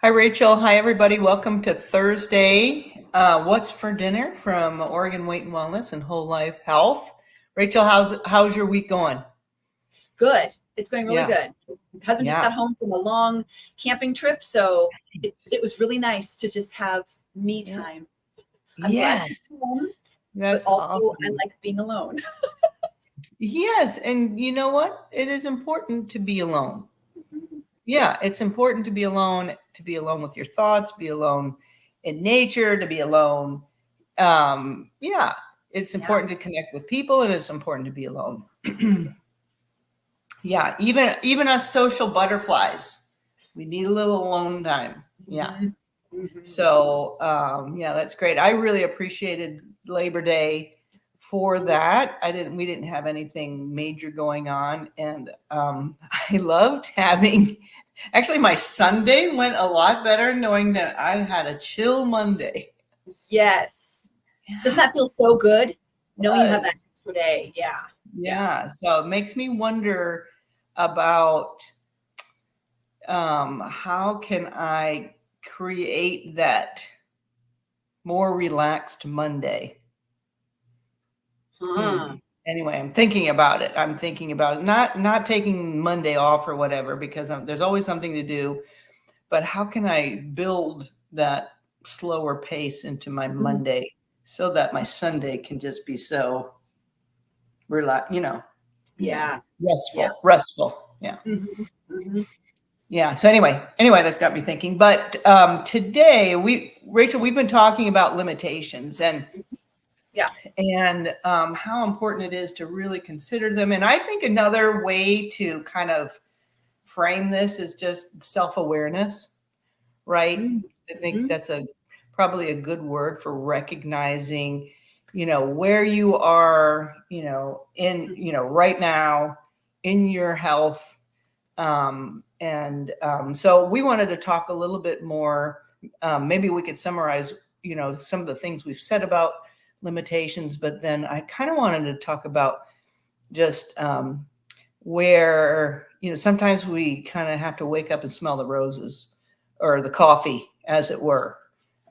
Hi, Rachel. Hi, everybody. Welcome to Thursday. What's for dinner from Oregon Weight and Wellness and Whole Life Health. Rachel, how's your week going? Good. It's going really Yeah, good. Husband just yeah, got home from a long camping trip, so it was really nice to just have me yeah. time. I'm glad to be Yes, home, but that's also I awesome. like being alone. Yes, and you know what? It is important to be alone. Yeah, it's important to be alone with your thoughts, be alone in nature, to be alone. Yeah, it's Yeah. important to connect with people, and it's important to be alone. Yeah, even us social butterflies, we need a little alone time. Yeah. Mhm. Mhm. So yeah, that's great. I really appreciated Labor Day for that. We didn't have anything major going on, and I loved having. Actually, my Sunday went a lot better knowing that I had a chill Monday. Yes. Doesn't that feel so good? Knowing you have that Was. extra day. Yeah. Yeah. Yeah, so it makes me wonder about how can I create that more relaxed Monday? Huh. Anyway, I'm thinking about it. I'm thinking about it. Not taking Monday off or whatever because there's always something to do. But how can I build that slower pace into my Mhm. Monday so that my Sunday can just be so relax? Yeah, Yeah. Yeah. restful. Yeah. Mhm. Mhm. Yeah. So anyway, that's got me thinking. But today, Rachel, we've been talking about limitations Yeah. and how important it is to really consider them. And I think another way to kind of frame this is just self-awareness, right? I think Mhm. that's probably a good word for recognizing, where you are, right now in your health. So we wanted to talk a little bit more. Maybe we could summarize, some of the things we've said about limitations, but then I kind of wanted to talk about just where, sometimes we kind of have to wake up and smell the roses or the coffee, as it were.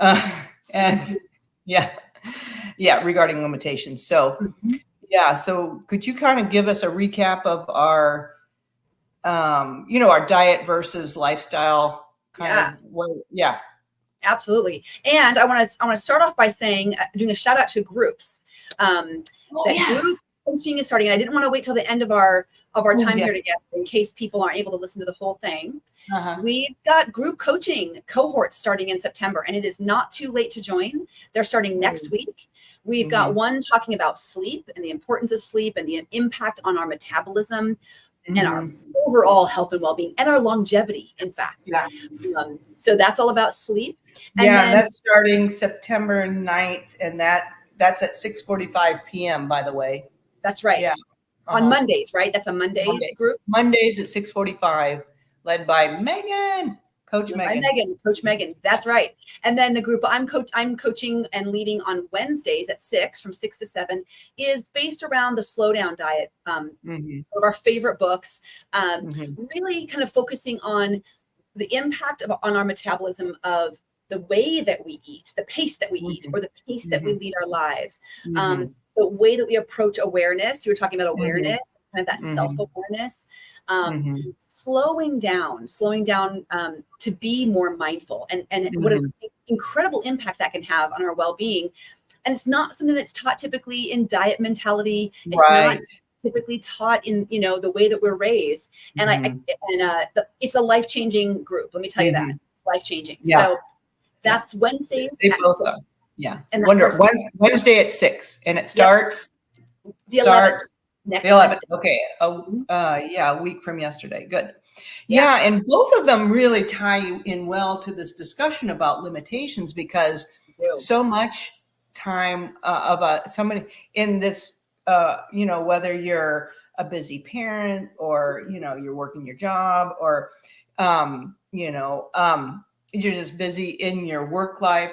Uh, and yeah, yeah, regarding limitations. So, Mhm. yeah, so could you kind of give us a recap of our diet versus lifestyle kind of Yeah. yeah. Absolutely. And I want to start off by saying doing a shout out to groups. Um, Oh that yeah. group coaching is starting. I didn't want to wait till the end of our Oh time yeah. here together in case people aren't able to listen to the whole thing. Uh-huh. We've got group coaching cohorts starting in September, and it is not too late to join. They're starting next week. We've got Mm-hmm. one talking about sleep and the importance of sleep and the impact on our metabolism and our Mm-hmm. overall health and well-being and our longevity, in fact. Yeah. So that's all about sleep. And Yeah, and then that's starting September 9th, and that's at 6:45 p.m., by the way. that's right. Yeah. On Uh-huh. Mondays, right? That's a Mondays Mondays. group. Mondays at 6:45, led by Megan, Coach By Megan. Megan, Coach Megan. That's right. And then the group I'm coaching and leading on Wednesdays at 6 from 6 to 7 is based around the slow down diet. Mm-hmm. Of our favorite books, Mm-hmm. really kind of focusing on the impact on our metabolism of the way that we eat, the pace that we eat, Mm-hmm. or the pace that we Mm-hmm. lead our lives, Mm-hmm. the way that we approach awareness. You were talking about Mm-hmm. awareness, kind of that self Mm-hmm. awareness, Mm-hmm. slowing down to be more mindful, and what an Mm-hmm. incredible impact that can have on our well being. And it's not something that's taught typically in diet mentality. It's not Right. typically taught in the way that we're raised. And Mm-hmm. it's a life changing group. Let me tell you that Mm-hmm. it's life changing. Yeah. So Yeah. that's Wednesdays They at both 6, are. Yeah. and that Wonder starts Wednesday at 6, and it yep the 11th starts the next 11th. Wednesday. Okay. Mhm. Yeah, a week from yesterday. Good. Yeah, Yeah, and both of them really tie in well to this discussion about limitations because do. so much time about somebody in this, whether you're a busy parent or, you're working your job or, you're just busy in your work life.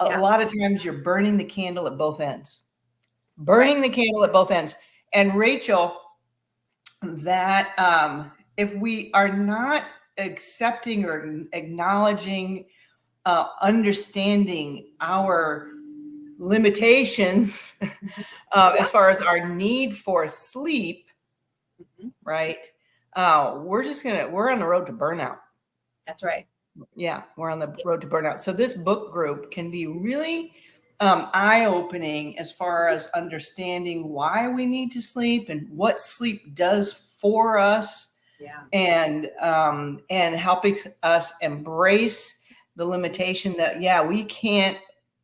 A Yeah, lot of times you're burning the candle at both ends, burning right. the candle at both ends. And Rachel, that if we are not accepting or acknowledging, understanding our limitations as far as our need for sleep, right? We're on the road to burnout. That's right. Yeah, we're on the road to burnout. So this book group can be really eye-opening as far as understanding why we need to sleep and what sleep does for us, Yeah. and helping us embrace the limitation that, yeah, we can't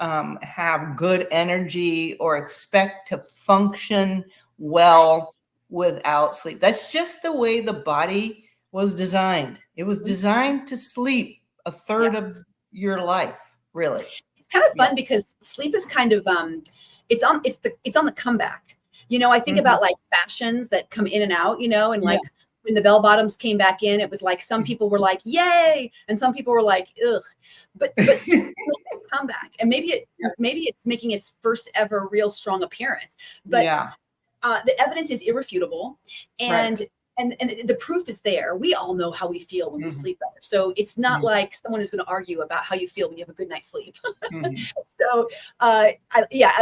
have good energy or expect to function well without sleep. That's just the way the body was designed. It was designed to sleep a third of your life, really. It's kind of fun because sleep is kind of it's on the comeback. I think about like fashions that come in and out, and like when the bell bottoms came back in, it was like some people were like, yay, and some people were like, ugh. But comeback, and maybe it's making its first ever real strong appearance. But the evidence is irrefutable, and and the proof is there. We all know how we feel when we sleep better. So it's not like someone is going to argue about how you feel when you have a good night's sleep. So I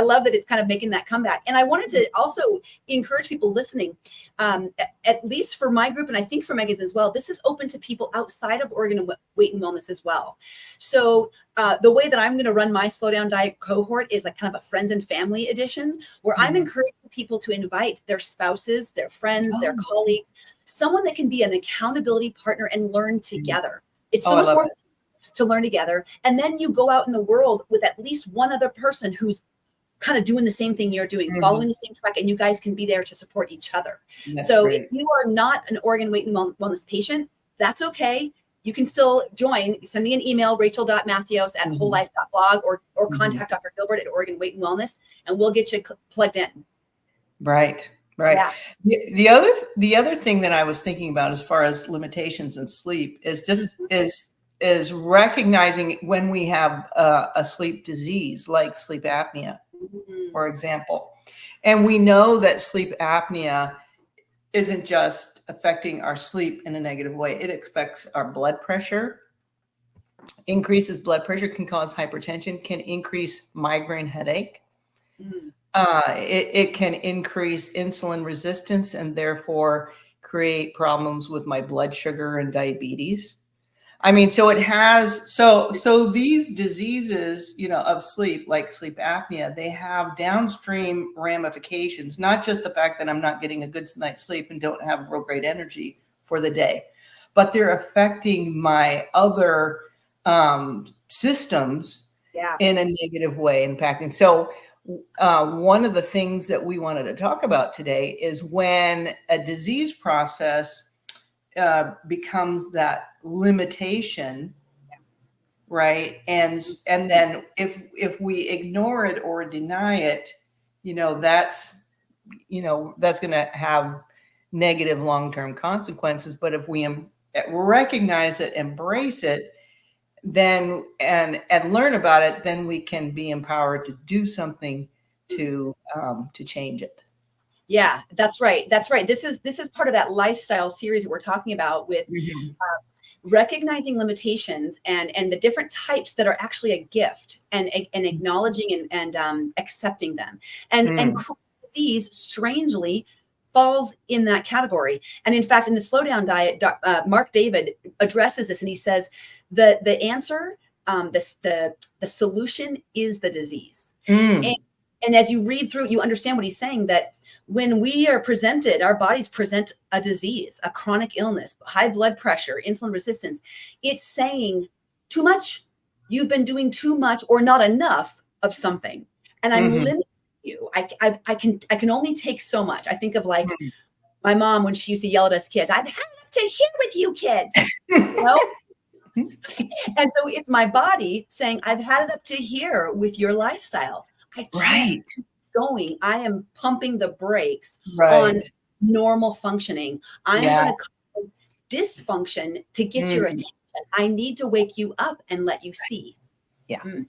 love that it's kind of making that comeback. And I wanted to also encourage people listening, at least for my group, and I think for Megan's as well, this is open to people outside of Oregon Weight and Wellness as well. So the way that I'm going to run my Slow Down Diet cohort is like kind of a friends and family edition, where I'm encouraging people to invite their spouses, their friends, their colleagues, someone that can be an accountability partner and learn together. It's so much more to learn together. And then you go out in the world with at least one other person who's kind of doing the same thing you're doing, following the same track, and you guys can be there to support each other. So if you are not an Oregon Weight and Wellness patient, that's okay. You can still join. Send me an email, rachel.matthews@wholelife.blog, or contact Dr. Gilbert at Oregon Weight and Wellness, and we'll get you plugged in. Right. Yeah. The other thing that I was thinking about as far as limitations in sleep is just is recognizing when we have a sleep disease like sleep apnea, for example. And we know that sleep apnea isn't just affecting our sleep in a negative way. It affects our blood pressure. Increases blood pressure can cause hypertension, can increase migraine headache. It can increase insulin resistance and therefore create problems with my blood sugar and diabetes. I mean, so it has, so these diseases, of sleep, like sleep apnea, they have downstream ramifications, not just the fact that I'm not getting a good night's sleep and don't have real great energy for the day, but they're affecting my other systems in a negative way, impacting. So one of the things that we wanted to talk about today is when a disease process becomes that limitation, right? And then if we ignore it or deny it, that's going to have negative long-term consequences. But if we recognize it, embrace it, then and learn about it, then we can be empowered to do something to change it. Yeah, that's right. That's right. This is part of that lifestyle series that we're talking about with recognizing limitations and the different types that are actually a gift, and acknowledging and accepting them. And chronic disease, strangely, falls in that category. And in fact, in the Slow Down Diet, Mark David addresses this, and he says the answer, the solution is the disease. And as you read through, you understand what he's saying, that when we are presented, our bodies present a disease, a chronic illness, high blood pressure, insulin resistance, it's saying too much. You've been doing too much or not enough of something. And I'm limiting you. I can only take so much. I think of like my mom when she used to yell at us kids, I've had it up to here with you kids. And so it's my body saying, I've had it up to here with your lifestyle. I can't keep going. I am pumping the brakes on normal functioning. I'm going to cause dysfunction to get your attention. I need to wake you up and let you see. Yeah. And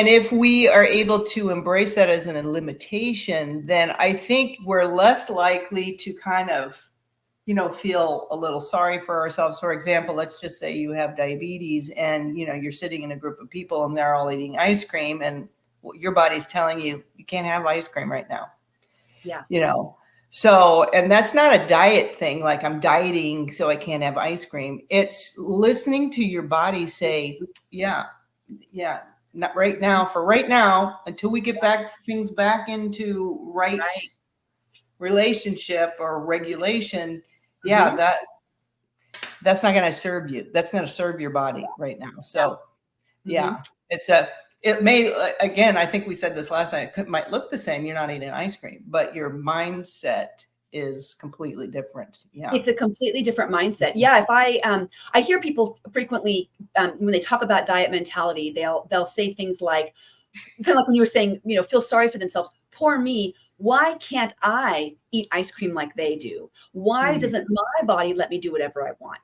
if we are able to embrace that as a limitation, then I think we're less likely to kind of, feel a little sorry for ourselves. For example, let's just say you have diabetes and, you're sitting in a group of people and they're all eating ice cream and your body's telling you, you can't have ice cream right now. Yeah. So, and that's not a diet thing. Like I'm dieting so I can't have ice cream. It's listening to your body say, yeah, not right now, for right now, until we get things back into right relationship or regulation. Yeah, that's not going to serve you. That's going to serve your body right now. So it may, again, I think we said this last night, it might look the same. You're not eating ice cream, but your mindset is completely different. Yeah. It's a completely different mindset. Yeah. If I hear people frequently, when they talk about diet mentality, they'll say things like, kind of like when you were saying, feel sorry for themselves. Poor me. Why can't I eat ice cream like they do? Why doesn't my body let me do whatever I want?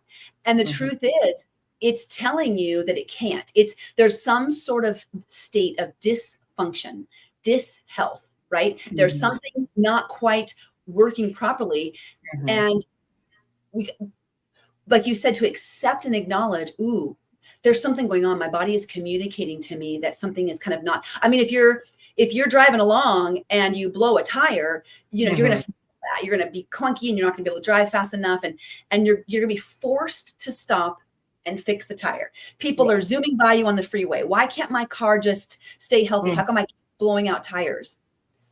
And the truth is, it's telling you that it can't. There's some sort of state of dysfunction, dishealth, right? There's something not quite working properly. And we, like you said, to accept and acknowledge, ooh, there's something going on. My body is communicating to me that something is kind of not. I mean, if you're driving along and you blow a tire, you're going to feel that. You're going to be clunky and you're not going to be able to drive fast enough. And you're going to be forced to stop and fix the tire. People are zooming by you on the freeway. Why can't my car just stay healthy? How come I keep blowing out tires?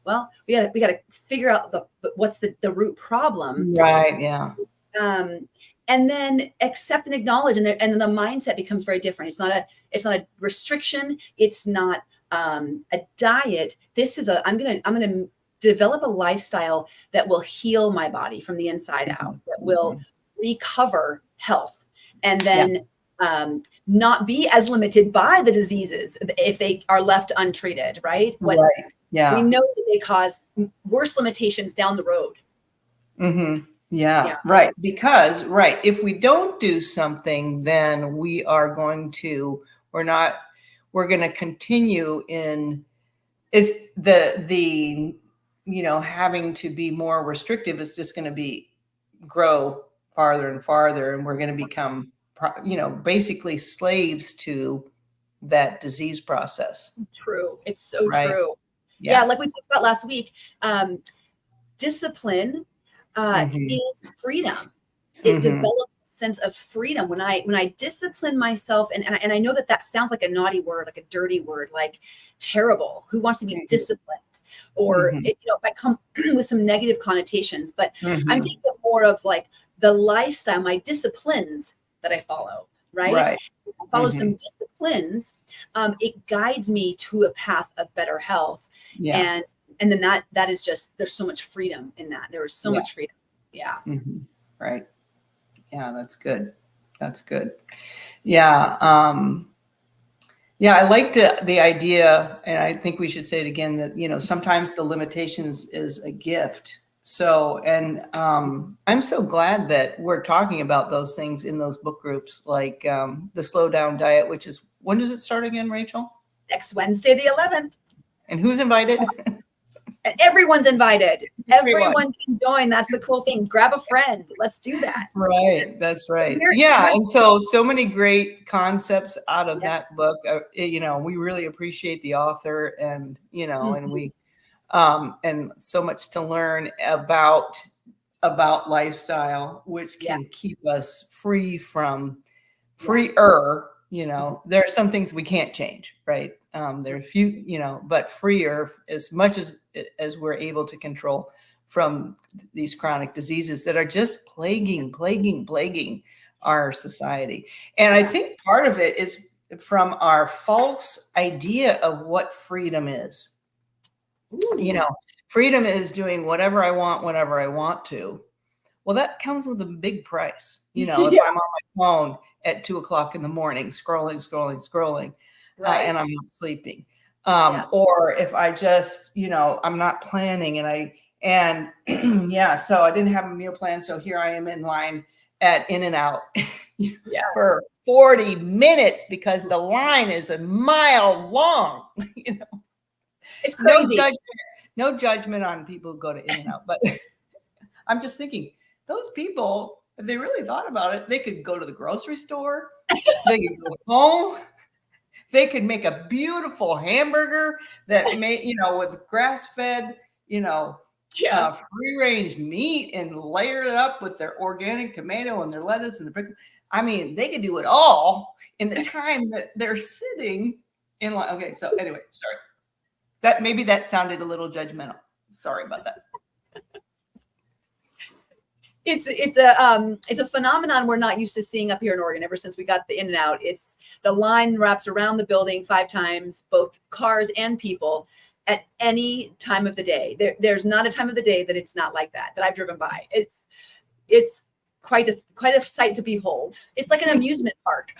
Well, we got to figure out what's the root problem. Right. Yeah. And then accept and acknowledge, and then the mindset becomes very different. It's not a restriction. It's not a diet. This is I'm gonna develop a lifestyle that will heal my body from the inside out, that will recover health, and then not be as limited by the diseases if they are left untreated. Right. Right. Yeah. We know that they cause worse limitations down the road. Yeah, right. Because, if we don't do something, then we're going to continue having to be more restrictive is just going to grow farther and farther. And we're going to become, basically slaves to that disease process. True. It's so true. Yeah. Like we talked about last week, discipline is freedom. It develops a sense of freedom when I discipline myself, and I know that sounds like a naughty word, like a dirty word, like terrible. Who wants to be disciplined? Or if I come with some negative connotations, but I'm thinking more of like the lifestyle, my disciplines that I follow. Right. I follow some disciplines. It guides me to a path of better health. Yeah. And then that is just, there's so much freedom in that. There is so much freedom. Yeah. Right. Yeah. That's good. Yeah. I liked the idea, and I think we should say it again, that, sometimes the limitations is a gift. So, and I'm so glad that we're talking about those things in those book groups, like the Slow Down Diet, which is, when does it start again, Rachel? Next Wednesday, the 11th. And who's invited? And everyone's invited. Everyone can join. That's the cool thing. Grab a friend. Let's do that. Right. That's right. Yeah. And so many great concepts out of that book. We really appreciate the author, and, and we, and so much to learn about lifestyle, which can keep us freer. There are some things we can't change, right? There are a few, but freer as much as we're able to control from these chronic diseases that are just plaguing our society. And I think part of it is from our false idea of what freedom is. Freedom is doing whatever I want, whenever I want to. Well, that comes with a big price. If I'm on my phone at 2:00 in the morning, scrolling, and I'm not sleeping. Or if I just, I'm not planning so I didn't have a meal plan. So here I am in line at In-N-Out for 40 minutes because the line is a mile long. It's crazy. No judgment on people who go to In-N-Out, but I'm just thinking those people, if they really thought about it, they could go to the grocery store, they could go home, they could make a beautiful hamburger that made, with grass-fed, free-range meat and layer it up with their organic tomato and their lettuce and the pickle. I mean, they could do it all in the time that they're sitting in line. Okay, so anyway, sorry. Maybe that sounded a little judgmental. Sorry about that. It's a phenomenon we're not used to seeing up here in Oregon ever since we got the In-N-Out. It's the line wraps around the building 5 times, both cars and people, at any time of the day. There's not a time of the day that it's not like that I've driven by. It's quite a sight to behold. It's like an amusement park.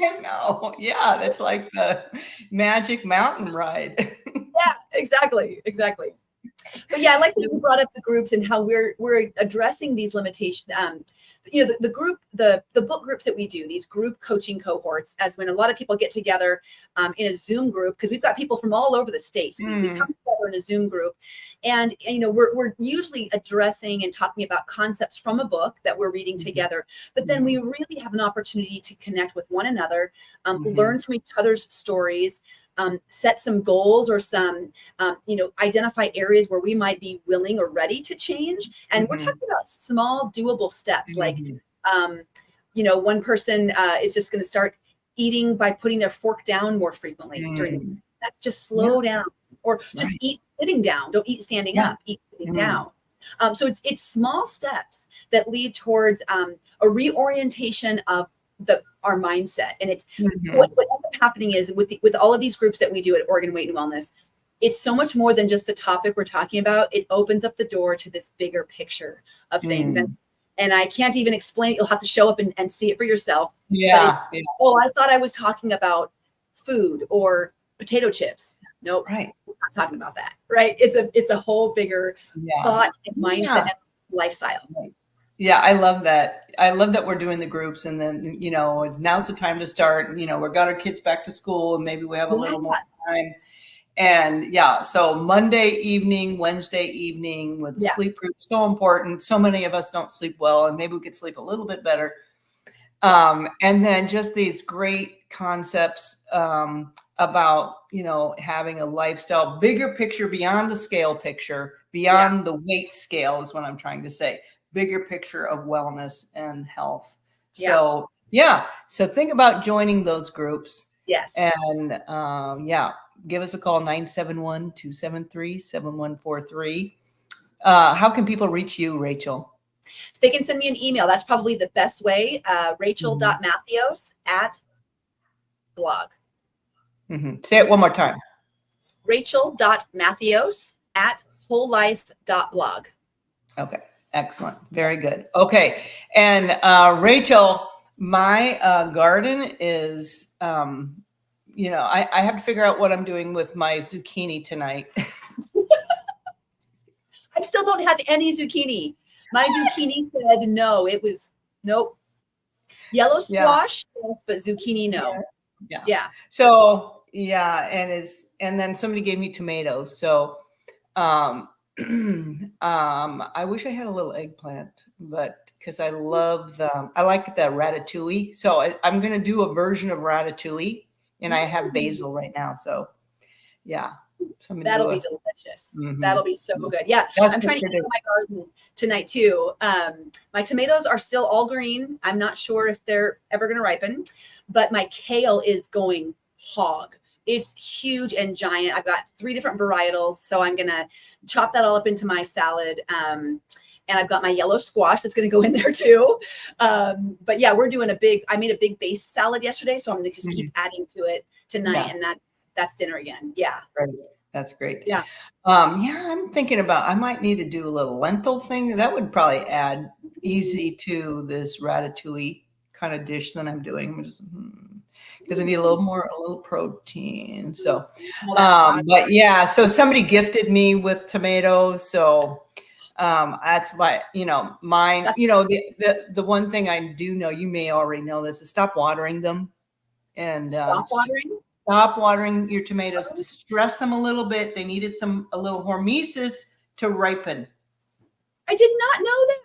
I know. Yeah, that's like the Magic Mountain ride. Yeah, exactly. But yeah, I like that you brought up the groups and how we're addressing these limitations. The book groups that we do, these group coaching cohorts, as when a lot of people get together in a Zoom group, because we've got people from all over the state. So we come together in a Zoom group, and we're usually addressing and talking about concepts from a book that we're reading together. But then we really have an opportunity to connect with one another, learn from each other's stories. Set some goals or some, identify areas where we might be willing or ready to change. And we're talking about small, doable steps. Like, one person is just going to start eating by putting their fork down more frequently during that. Just slow down, or just eat sitting down. Don't eat standing up. Eat sitting down. So it's small steps that lead towards a reorientation of our mindset. And it's what ends up happening is with all of these groups that we do at Oregon Weight and Wellness, it's so much more than just the topic we're talking about. It opens up the door to this bigger picture of things. And I can't even explain it. You'll have to show up and see it for yourself. Yeah. Oh, I thought I was talking about food or potato chips. Nope. Right. I'm not talking about that. Right. It's a whole bigger thought and mindset and lifestyle. Right. Yeah, I love that. I love that we're doing the groups, and then, now's the time to start. We've got our kids back to school, and maybe we have a little more time. And so Monday evening, Wednesday evening with the sleep group, so important. So many of us don't sleep well, and maybe we could sleep a little bit better. And then just these great concepts about, having a lifestyle, bigger picture beyond the scale picture, beyond the weight scale is what I'm trying to say. Bigger picture of wellness and health. So so think about joining those groups. Yes. And give us a call, 971-273-7143. How can people reach you, Rachel? They can send me an email. That's probably the best way. Rachel.Mattheos@blog. Say it one more time. Rachel.Mattheos@wholelife.blog. Okay. Excellent. Very good. Okay. And Rachel, my garden is, I have to figure out what I'm doing with my zucchini tonight. I still don't have any zucchini. My zucchini said no. It was nope. Yellow squash, yes, but zucchini, no. Yeah. So and then somebody gave me tomatoes. So I wish I had a little eggplant, but because I love I like the ratatouille. So I'm going to do a version of ratatouille, and I have basil right now. So that'll be delicious. That'll be so good. Yeah. I'm trying to get to my garden tonight too. My tomatoes are still all green. I'm not sure if they're ever going to ripen, but my kale is going hog. It's huge and giant. I've got 3 different varietals. So I'm going to chop that all up into my salad. And I've got my yellow squash that's going to go in there too. But yeah, we're doing I made a big base salad yesterday. So I'm going to just keep adding to it tonight. And that's dinner again. Yeah. Great. That's great. Yeah. I'm thinking about, I might need to do a little lentil thing. That would probably add easy to this ratatouille kind of dish that I'm doing. Because I need a little protein. So, but yeah, so somebody gifted me with tomatoes. So that's why, mine, the one thing I do know, you may already know this, is stop watering them. And stop watering? Stop watering your tomatoes to stress them a little bit. They needed a little hormesis to ripen. I did not know that.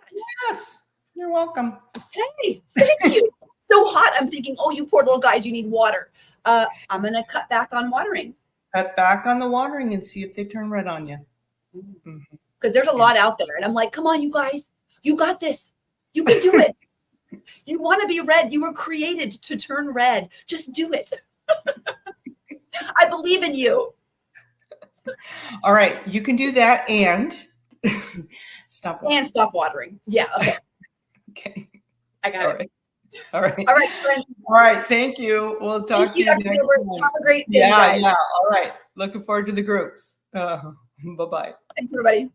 Yes, you're welcome. Hey, thank you. So hot. I'm thinking, oh, you poor little guys, you need water. I'm going to cut back on watering. Cut back on the watering and see if they turn red on you. Because there's a lot out there. And I'm like, come on, you guys, you got this. You can do it. You want to be red. You were created to turn red. Just do it. I believe in you. All right, you can do that and stop watering. And stop watering. Yeah. Okay. Okay. I got All it. right. All right. All right, friends. All right. Thank you. We'll talk Thank to you, you Dr. next Gilbert. time. Have a great day, Yeah, guys. yeah. All right. Looking forward to the groups. Bye-bye. Thanks, everybody.